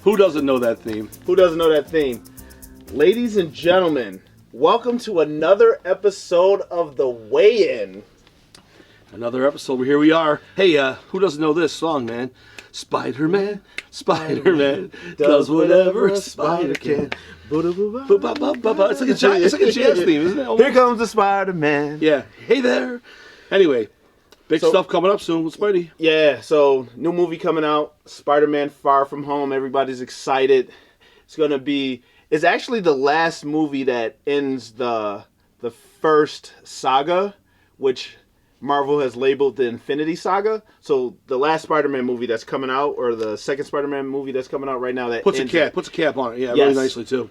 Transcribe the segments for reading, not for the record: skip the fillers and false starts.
Who doesn't know that theme? Who doesn't know that theme? Ladies and gentlemen, welcome to another episode of The Weigh-In. Another episode. Here we are. Hey, who doesn't know this song, man? Spider-Man, Spider-Man does whatever a spider can. It's like a jazz theme, isn't it? Almost? Here comes the Spider-Man. Yeah. Hey there. Anyway, big stuff coming up soon with Spidey. Yeah, so new movie coming out, Spider-Man Far From Home. Everybody's excited. It's actually the last movie that ends the first saga, which Marvel has labeled the Infinity Saga. So the last Spider-Man movie that's coming out, or the second Spider-Man movie that's coming out right now, that puts a cap on it. Yeah, really nicely too.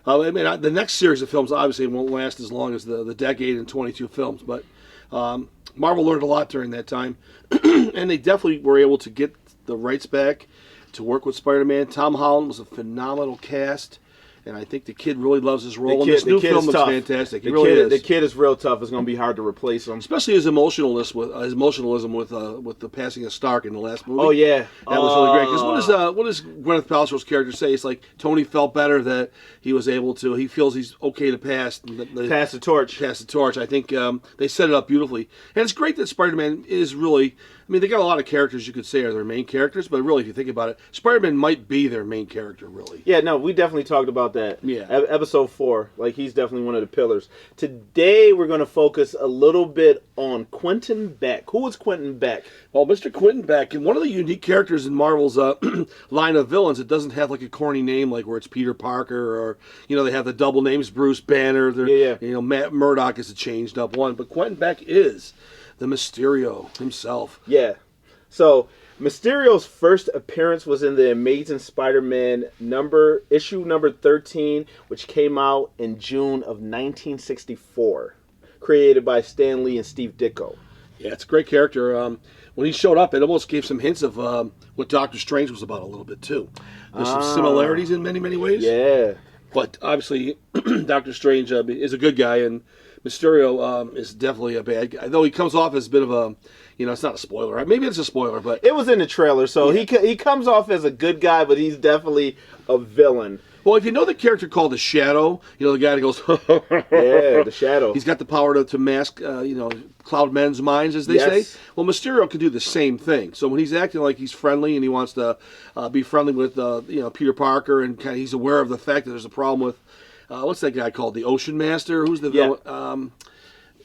I mean, the next series of films obviously won't last as long as the decade and 22 films, but Marvel learned a lot during that time, and they definitely were able to get the rights back to work with Spider-Man. Tom Holland was a phenomenal cast. And I think the kid really loves his role. And this new film looks fantastic. The kid is real tough. It's going to be hard to replace him, especially his emotionalism with the passing of Stark in the last movie. Oh yeah, that was really great. Because what does Gwyneth Paltrow's character say? It's like Tony felt better that he was able to. He feels he's okay to pass the torch. Pass the torch. I think they set it up beautifully, and it's great that Spider-Man is really. I mean, they got a lot of characters you could say are their main characters, but really, if you think about it, Spider-Man might be their main character, really. Yeah, no, we definitely talked about that. Yeah. Episode 4, like, he's definitely one of the pillars. Today, we're going to focus a little bit on Quentin Beck. Who is Quentin Beck? Well, Mr. Quentin Beck, and one of the unique characters in Marvel's line of villains, it doesn't have like a corny name, like where it's Peter Parker, or, they have the double names, Bruce Banner. Matt Murdock is a changed up one, but Quentin Beck is the Mysterio himself. Yeah. So, Mysterio's first appearance was in the Amazing Spider-Man issue number 13, which came out in June of 1964. Created by Stan Lee and Steve Ditko. Yeah, it's a great character. When he showed up, it almost gave some hints of what Doctor Strange was about a little bit, too. There's some similarities in many, many ways. Yeah. But, obviously, Doctor Strange is a good guy, and Mysterio is definitely a bad guy. Though he comes off as a bit of a, it's not a spoiler. Right? Maybe it's a spoiler, but it was in the trailer, so he comes off as a good guy, but he's definitely a villain. Well, if you know the character called the Shadow, the guy that goes, yeah, the Shadow. He's got the power to mask, cloud men's minds, as they say. Well, Mysterio can do the same thing. So when he's acting like he's friendly and he wants to be friendly with, Peter Parker, and he's aware of the fact that there's a problem with, what's that guy called? The Ocean Master? Who's the villain?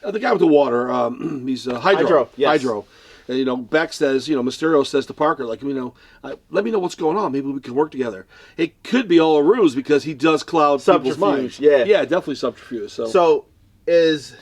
The guy with the water. He's Hydro. Yes. Hydro. And, Beck says, Mysterio says to Parker, like, let me know what's going on. Maybe we can work together. It could be all a ruse because he does cloud people's minds. Yeah, definitely subterfuge. So is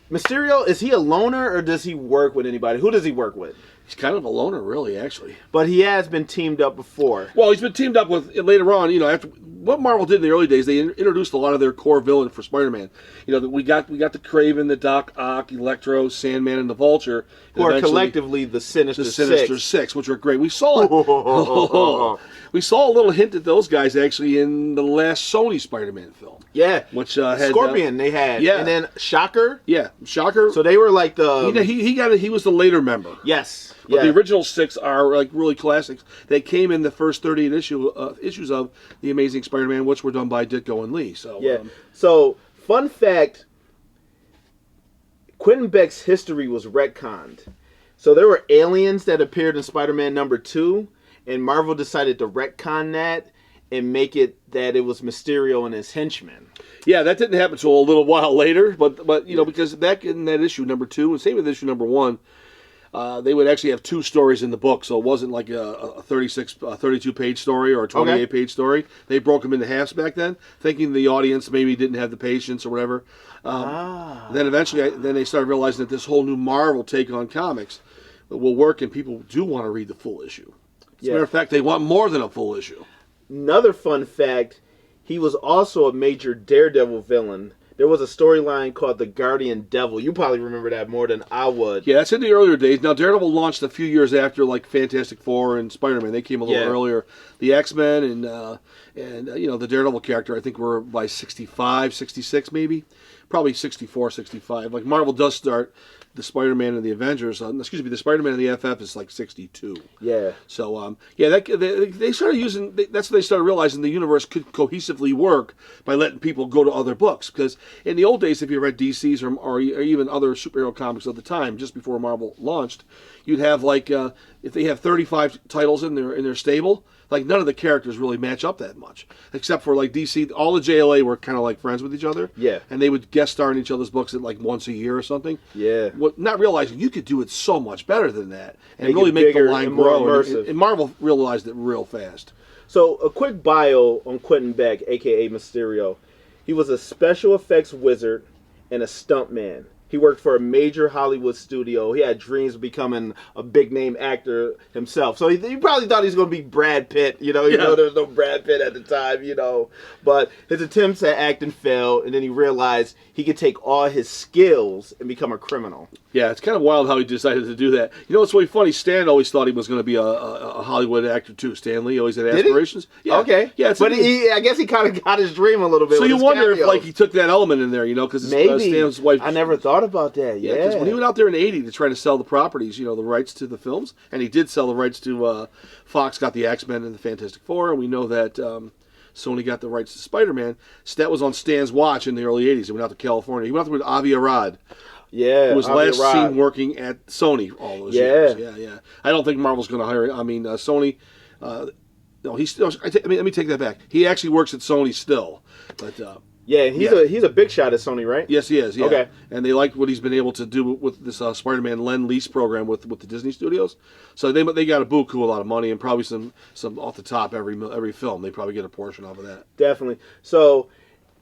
Mysterio, is he a loner or does he work with anybody? Who does he work with? He's kind of a loner, really, actually. But he has been teamed up before. Well, he's been teamed up with, later on, after what Marvel did in the early days, they introduced a lot of their core villain for Spider-Man. We got the Kraven, the Doc Ock, Electro, Sandman, and the Vulture. Who are collectively the Sinister Six, which were great. We saw it. We saw a little hint at those guys, actually, in the last Sony Spider-Man film. Yeah. Which had Scorpion, they had. Yeah. And then Shocker. Yeah, Shocker. So they were like the... He was the later member. Yes. But the original 6 are like really classics. They came in the first 38 issues of The Amazing Spider-Man, which were done by Ditko and Lee. So So, fun fact, Quentin Beck's history was retconned. So there were aliens that appeared in Spider-Man number 2, and Marvel decided to retcon that and make it that it was Mysterio and his henchmen. Yeah, that didn't happen until a little while later, but because back in that issue number 2, and same with issue number 1, they would actually have 2 stories in the book, so it wasn't like a 32-page story or a 28-page story. They broke them into halves back then, thinking the audience maybe didn't have the patience or whatever. Then eventually, they started realizing that this whole new Marvel take on comics will work, and people do want to read the full issue. As a matter of fact, they want more than a full issue. Another fun fact, he was also a major Daredevil villain there was a storyline called the Guardian Devil. You probably remember that more than I would. Yeah, that's in the earlier days. Now, Daredevil launched a few years after, like, Fantastic Four and Spider-Man. They came a little earlier. The X-Men and the Daredevil character, I think, were by 65, 66 maybe. Probably 64, 65. Like, Marvel does start the Spider-Man and the Avengers. The Spider-Man and the FF is like 62. Yeah. So, they started using. That's when they started realizing the universe could cohesively work by letting people go to other books. Because in the old days, if you read DC's or even other superhero comics of the time, just before Marvel launched, you'd have like if they have 35 titles in their stable. Like, none of the characters really match up that much. Except for, like, DC, all the JLA were kind of, like, friends with each other. Yeah. And they would guest star in each other's books, like, once a year or something. Yeah. Not realizing you could do it so much better than that. And Make really it make the bigger line and more grow. immersive. And Marvel realized it real fast. So, a quick bio on Quentin Beck, a.k.a. Mysterio. He was a special effects wizard and a stuntman. He worked for a major Hollywood studio. He had dreams of becoming a big-name actor himself. So he probably thought he was going to be Brad Pitt, even though there was no Brad Pitt at the time, But his attempts at acting failed, and then he realized he could take all his skills and become a criminal. Yeah, it's kind of wild how he decided to do that. It's really funny. Stan always thought he was going to be a Hollywood actor, too. Stan Lee always had aspirations. Yeah. Okay. Yeah, but I guess he kind of got his dream a little bit. So with you his wonder cameos. if, like, he took that element in there, because maybe Stan's wife. I never thought about that. Yeah, because when he went out there in '80 to try to sell the properties, the rights to the films, and he did sell the rights to Fox got the X-Men and the Fantastic Four, and we know that Sony got the rights to Spider-Man. So that was on Stan's watch in the early '80s. He went out to California. He went out there with Avi Arad. Yeah, who was last seen working at Sony all those years. Yeah. I don't think Marvel's going to hire him. I mean, Sony. No, he's still. Let me take that back. He actually works at Sony still, but. He's a big shot at Sony, right? Yes, he is. Yeah. Okay. And they liked what he's been able to do with this Spider-Man Lend-Lease program with the Disney Studios. So they got a buku a lot of money and probably some off the top every film. They probably get a portion off of that. Definitely. So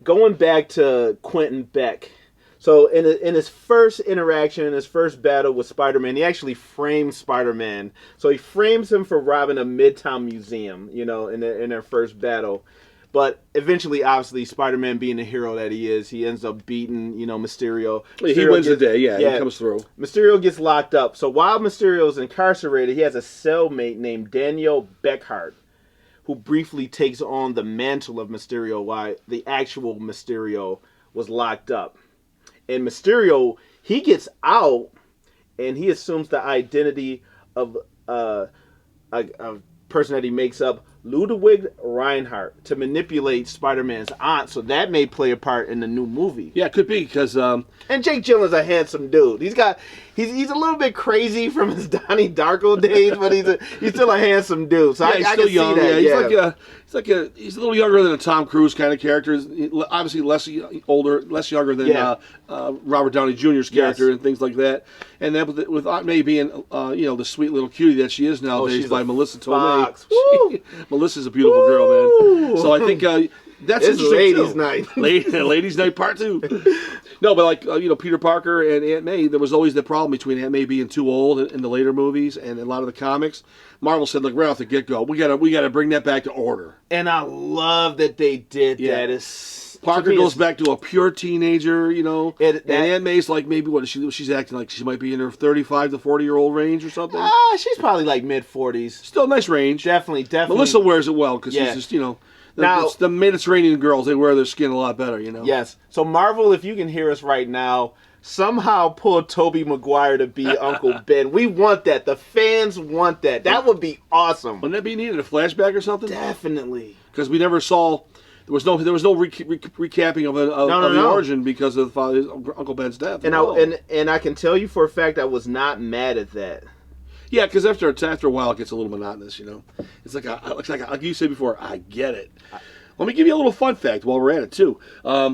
going back to Quentin Beck. So in his first interaction, in his first battle with Spider-Man, he actually framed Spider-Man. So he frames him for robbing a Midtown museum, in their first battle. But eventually, obviously, Spider-Man being the hero that he is, he ends up beating, Mysterio. He wins the day, he comes through. Mysterio gets locked up. So while Mysterio is incarcerated, he has a cellmate named Daniel Beckhart, who briefly takes on the mantle of Mysterio while the actual Mysterio was locked up. And Mysterio, he gets out, and he assumes the identity of a person that he makes up, Ludwig Reinhardt, to manipulate Spider-Man's aunt, so that may play a part in the new movie. Yeah, it could be, because... and Jake Gyllenhaal's a handsome dude. He's a little bit crazy from his Donnie Darko days, but he's still a handsome dude. So he's I still can young. see that. He's a little younger than a Tom Cruise kind of character. Obviously less younger than Robert Downey Jr.'s character and things like that. And then with Aunt May being the sweet little cutie that she is nowadays by Melissa Tomei. Melissa's a beautiful girl, man. So I think that's it's interesting ladies' too. night. Ladies' night part 2. No, but Peter Parker and Aunt May, there was always the problem between Aunt May being too old in the later movies and a lot of the comics. Marvel said, right off the get-go, we gotta bring that back to order. And I love that they did that. Parker goes back to a pure teenager, and Aunt May's like maybe she's acting like she might be in her 35 to 40-year-old range or something. She's probably like mid-40s. Still a nice range. Definitely. Melissa wears it well because she's just, now, the Mediterranean girls, they wear their skin a lot better, Yes. So Marvel, if you can hear us right now, somehow pull Tobey Maguire to be Uncle Ben. We want that. The fans want that. That would be awesome. Wouldn't that be needed? A flashback or something? Definitely. Because we never saw. There was no recapping of the origin because of Uncle Ben's death. And I can tell you for a fact I was not mad at that. Yeah, because after a while it gets a little monotonous. It's like you said before. I get it. Let me give you a little fun fact while we're at it too.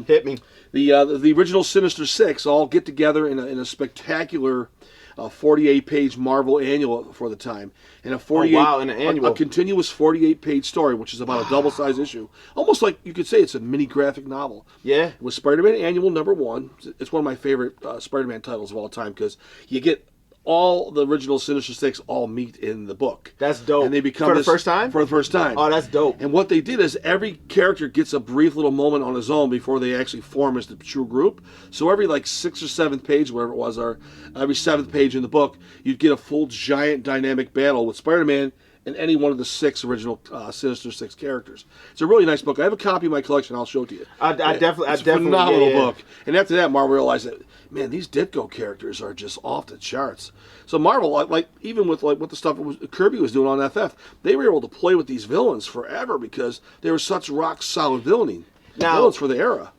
Hit me. The original Sinister Six all get together in a spectacular 48-page Marvel annual for the time, and a continuous 48-page story, which is about a double-sized issue, almost like you could say it's a mini graphic novel. Yeah, it was Spider-Man Annual #1. It's one of my favorite Spider-Man titles of all time because you get all the original Sinister Six all meet in the book. That's dope. And they become for the first time? For the first time. Oh, that's dope. And what they did is every character gets a brief little moment on his own before they actually form as the true group. So every like 6th or 7th page, whatever it was, or every 7th page in the book, you'd get a full giant dynamic battle with Spider-Man and any one of the 6 original Sinister Six characters. It's a really nice book. I have a copy in my collection. I'll show it to you. I definitely, it's a phenomenal book. And after that, Marvel realized that, man, these Ditko characters are just off the charts. So Marvel, like even with like what the stuff Kirby was doing on FF, they were able to play with these villains forever because they were such rock solid villains for the era.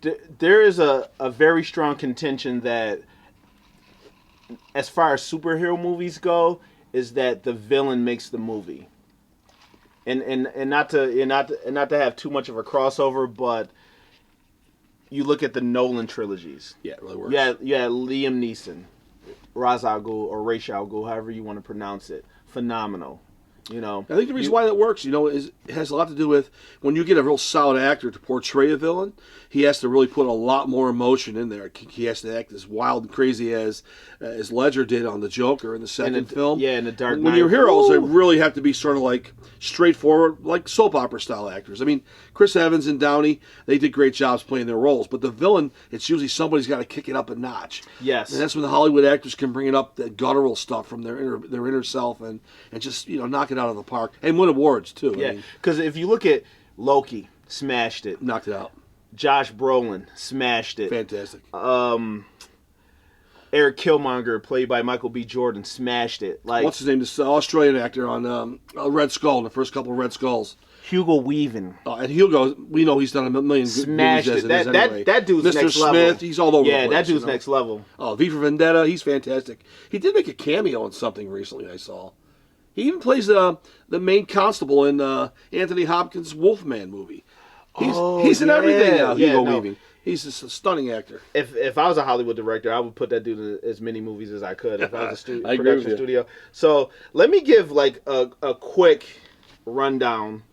There is a very strong contention that, as far as superhero movies go, is that the villain makes the movie, and not to have too much of a crossover, but you look at the Nolan trilogies. Yeah, it really works. Yeah, Liam Neeson, Ra's al Ghul, or Ra's al Ghul, however you want to pronounce it, phenomenal. You know, I think the reason why that works, is it has a lot to do with when you get a real solid actor to portray a villain, he has to really put a lot more emotion in there. He has to act as wild and crazy as Ledger did on the Joker in the second film. Yeah, in the Dark Knight. When your heroes, they really have to be sort of like straightforward, like soap opera style actors. I mean, Chris Evans and Downey, they did great jobs playing their roles, but the villain, it's usually somebody's got to kick it up a notch. Yes, and that's when the Hollywood actors can bring it up, that guttural stuff from their inner self, and just knock it out of the park and win awards too. Yeah, because if you look at Loki, smashed it, knocked it out. Josh Brolin, smashed it, fantastic. Eric Killmonger, played by Michael B. Jordan, smashed it. Like, what's his name? This Australian actor on Red Skull, in the first couple of Red Skulls. Hugo Weaving. And Hugo, we know he's done a million smashed movies it. As anyway. That dude's Mr. next Smith, level. he's all over the place. Yeah, that dude's next level. Oh, V for Vendetta, he's fantastic. He did make a cameo in something recently, I saw. He even plays the main constable in Anthony Hopkins' Wolfman movie. He's in everything now, Hugo Weaving. He's just a stunning actor. If I was a Hollywood director, I would put that dude in as many movies as I could. If I was a I production studio. So let me give like a quick rundown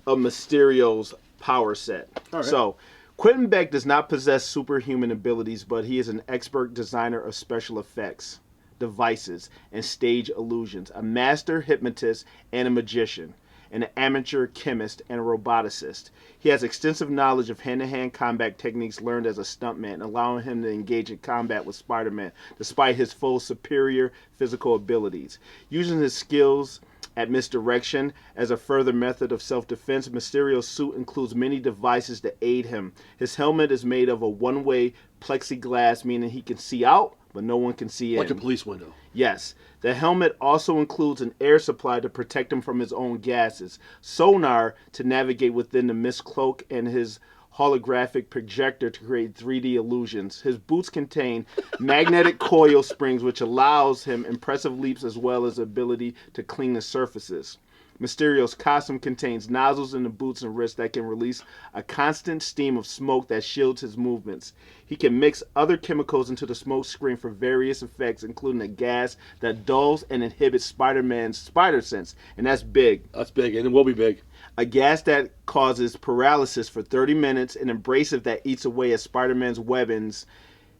of Mysterio's power set. All right. So Quentin Beck does not possess superhuman abilities, but he is an expert designer of special effects, devices, and stage illusions, a master hypnotist and a magician, an amateur chemist and a roboticist. He has extensive knowledge of hand-to-hand combat techniques learned as a stuntman, allowing him to engage in combat with Spider-Man despite his full superior physical abilities. Using his skills at misdirection as a further method of self-defense, Mysterio's suit includes many devices to aid him. His helmet is made of a one-way plexiglass, meaning he can see out, but no one can see in. Like a police window. Yes. The helmet also includes an air supply to protect him from his own gases, sonar to navigate within the mist cloak, and his holographic projector to create 3D illusions. His boots contain magnetic coil springs, which allows him impressive leaps as well as ability to clean the surfaces. Mysterio's costume contains nozzles in the boots and wrists that can release a constant stream of smoke that shields his movements. He can mix other chemicals into the smoke screen for various effects, including a gas that dulls and inhibits Spider-Man's spider sense. And that's big. That's big, and it will be big. A gas that causes paralysis for 30 minutes, an abrasive that eats away at Spider-Man's weapons,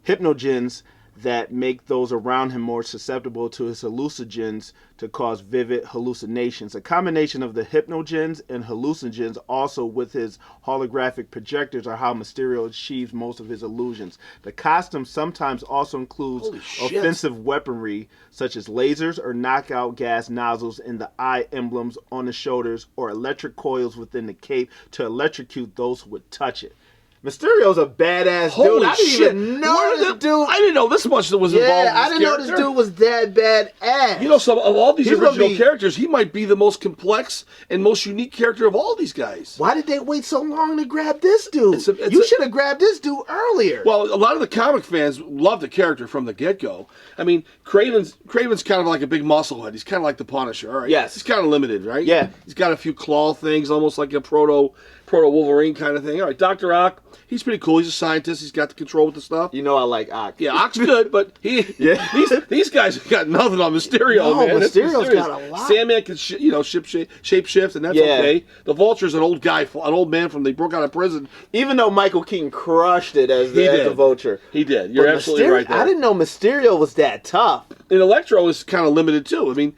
hypnogens that make those around him more susceptible to his hallucinogens to cause vivid hallucinations. A combination of the hypnogens and hallucinogens, also with his holographic projectors, are how Mysterio achieves most of his illusions. The costume sometimes also includes offensive weaponry, such as lasers or knockout gas nozzles in the eye emblems on the shoulders, or electric coils within the cape to electrocute those who would touch it. Mysterio's a badass dude. Holy I didn't shit. even know this dude. I didn't know this much that was involved in this I didn't know this dude was that badass. Some of all these original characters, he might be the most complex and most unique character of all these guys. Why did they wait so long to grab this dude? You should have grabbed this dude earlier. Well, a lot of the comic fans love the character from the get-go. I mean, Kraven's kind of like a big musclehead. He's kind of like the Punisher, all right? Yes. He's kind of limited, right? Yeah. He's got a few claw things, almost like a proto proto Wolverine kind of thing. All right, Dr. Ock, he's pretty cool. He's a scientist. He's got the control with the stuff. You know I like Ock. Yeah, Ock's good, but these guys have got nothing on Mysterio, No, man. Mysterio's got a lot. Sandman can shape shift, and that's okay. The Vulture's an old man from they broke out of prison. Even though Michael Keaton crushed it as the Vulture. He did. You're absolutely right there. I didn't know Mysterio was that tough. And Electro is kind of limited too. I mean,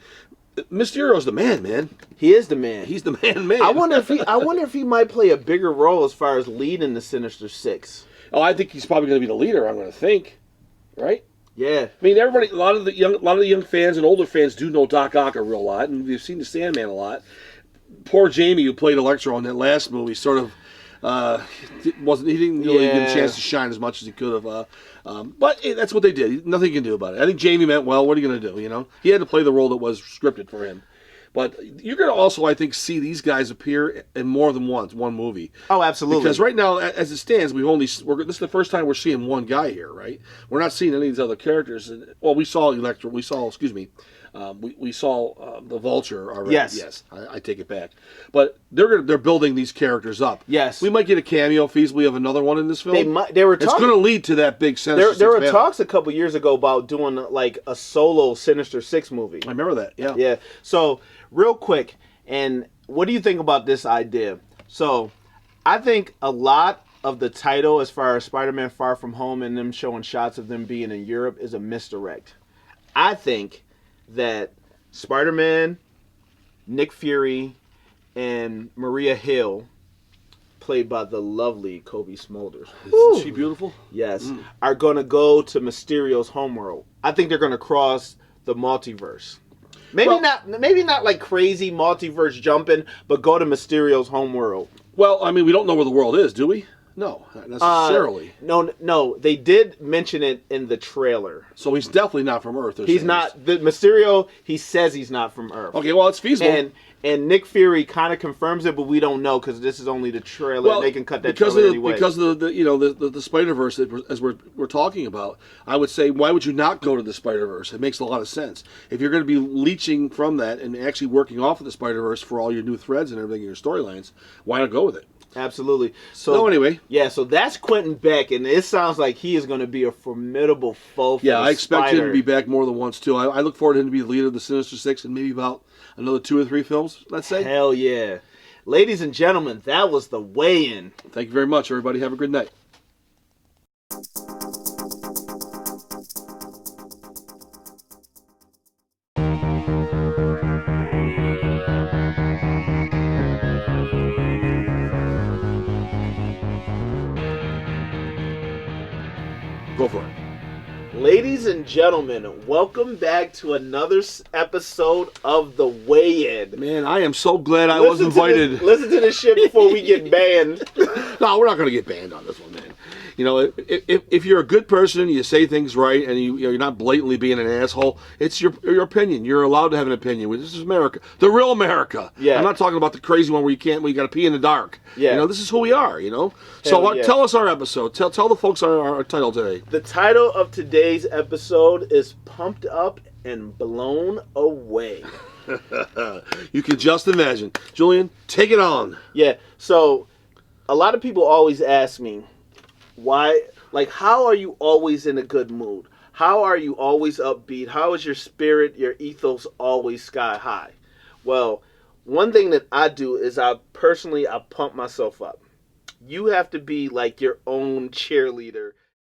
Mysterio's the man. He is the man. He's the man. I wonder if he might play a bigger role as far as leading the Sinister Six. Oh, I think he's probably going to be the leader. I'm going to think, right? Yeah. I mean, everybody, a lot of the young fans and older fans do know Doc Ock a real lot, and we've seen the Sandman a lot. Poor Jamie, who played Electro in that last movie, sort of he didn't really get a chance to shine as much as he could have. But that's what they did. Nothing you can do about it. I think Jamie meant well. What are you going to do? You know, he had to play the role that was scripted for him. But you're going to also, I think, see these guys appear in more than one movie. Oh, absolutely. Because right now, as it stands, this is the first time we're seeing one guy here, right? We're not seeing any of these other characters. Well, we saw Electro. We saw the Vulture already. Yes, I take it back. But they're building these characters up. Yes, we might get a cameo feasibly of another one in this film. They were talking, it's going to lead to that big Sinister Six. There were talks a couple years ago about doing like a solo Sinister Six movie. I remember that. Yeah. Yeah. So real quick, and what do you think about this idea? So I think a lot of the title, as far as Spider-Man Far From Home and them showing shots of them being in Europe, is a misdirect. I think that Spider-Man, Nick Fury, and Maria Hill, played by the lovely Kobe Smulders. Isn't she beautiful? Yes. Are going to go to Mysterio's homeworld. I think they're going to cross the multiverse. Maybe not like crazy multiverse jumping, but go to Mysterio's homeworld. Well, I mean, we don't know where the world is, do we? No, not necessarily. No. They did mention it in the trailer. So he's definitely not from Earth. He's not. The Mysterio, he says he's not from Earth. Okay, well, it's feasible. And Nick Fury kind of confirms it, but we don't know because this is only the trailer. Well, they can cut that trailer anyway. Because of the Spider-Verse as we're talking about, I would say, why would you not go to the Spider-Verse? It makes a lot of sense. If you're going to be leeching from that and actually working off of the Spider-Verse for all your new threads and everything in your storylines, why not go with it? Absolutely. So anyway. Yeah, so that's Quentin Beck, and it sounds like he is going to be a formidable foe for I expect him to be back more than once, too. I look forward to him to be the leader of the Sinister Six in maybe about another 2 or 3 films, let's say. Hell yeah. Ladies and gentlemen, that was the weigh-in. Thank you very much, everybody. Have a good night. Go for it. Ladies and gentlemen, welcome back to another episode of The Weigh-In. Man, I am so glad I was invited. Listen to this shit before we get banned. No, we're not going to get banned on this one, man. You know, if you're a good person, you say things right, and you're not blatantly being an asshole, it's your opinion. You're allowed to have an opinion. This is America. The real America. Yeah. I'm not talking about the crazy one where you got to pee in the dark. Yeah. You know, this is who we are, you know? Tell us our episode. Tell the folks our title today. The title of today's episode is Pumped Up and Blown Away. You can just imagine. Julian, take it on. Yeah, so a lot of people always ask me, how are you always in a good mood? How are you always upbeat? How is your spirit, your ethos always sky high? Well, one thing that I do is I pump myself up. You have to be like your own cheerleader.